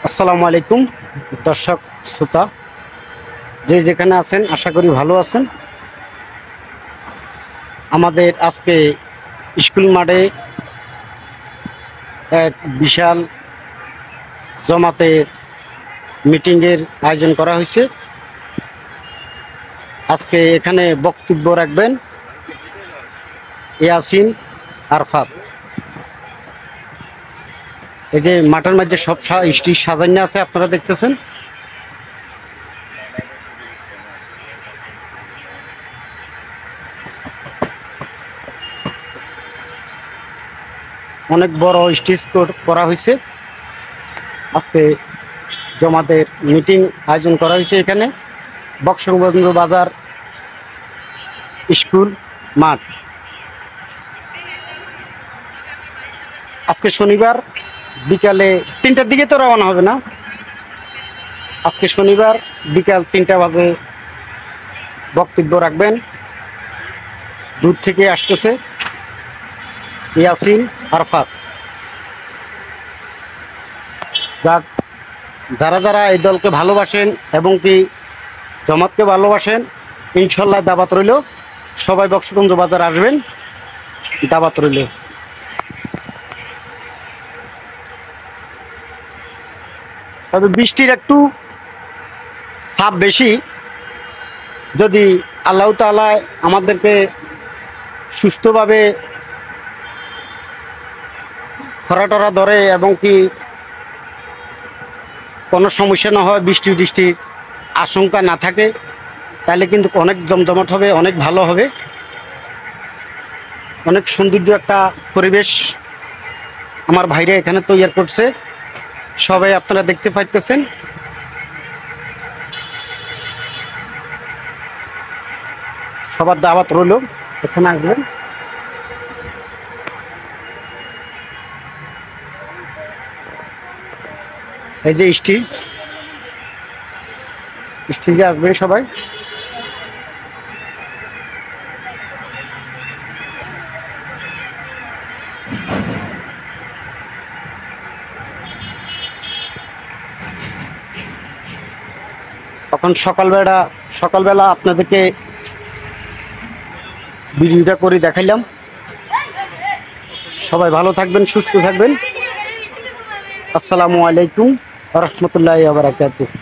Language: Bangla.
আসসালামু আলাইকুম দর্শক শ্রোতা, যে যেখানে আছেন আশা করি ভালো আছেন। আমাদের আজকে স্কুল মাঠে এক বিশাল জমাতের মিটিংয়ের আয়োজন করা হয়েছে। আজকে এখানে বক্তব্য রাখবেন ইয়াসিন আরফাত। এই যে মাঠের মধ্যে সব স্টেজ সাজানো আছে, আপনারা দেখতেছেন। অনেক বড় স্টেজ করা হয়েছে। আজকে জমাতের মিটিং আয়োজন করা হয়েছে এখানে বক্সবন্ধু বাজার স্কুল মাঠ। আজকে শনিবার বিকালে 3টার দিকে তো রওনা হবে না। আজকে শনিবার বিকাল 3টা বাজে বক্তব্য রাখবেন। দূর থেকে আসতেছে ইয়াসিন আরফাত। যারা যারা এই দলকে ভালোবাসেন এবং কি জমাতকে ভালোবাসেন, ইনশাল্লাহ দাওয়াত রইল, সবাই বক্সবন্ধু বাজার আসবেন, দাওয়াত রইল। তবে বৃষ্টির একটু চাপ বেশি। যদি আল্লাহ তাআলা আমাদেরকে সুস্থভাবে খরা টরা ধরে এবং কি কোনো সমস্যা না হয়, বৃষ্টির আশঙ্কা না থাকে, তাহলে কিন্তু অনেক জমজমাট হবে, অনেক ভালো হবে। অনেক সৌন্দর্য একটা পরিবেশ আমার ভাইরা এখানে তৈরি করছে, সবাই আপনারা দেখতে পাইতেছেন। সবার দাওয়াত রইল, এখানে আসবেন। এই যে স্টেজে আসবেন সবাই। তখন সকালবেলা আপনাদেরকে ভিডিওটা করে দেখাইলাম। সবাই ভালো থাকবেন, সুস্থ থাকবেন। আসসালামু আলাইকুম ওয়া রাহমাতুল্লাহি ওয়া বারাকাতুহু।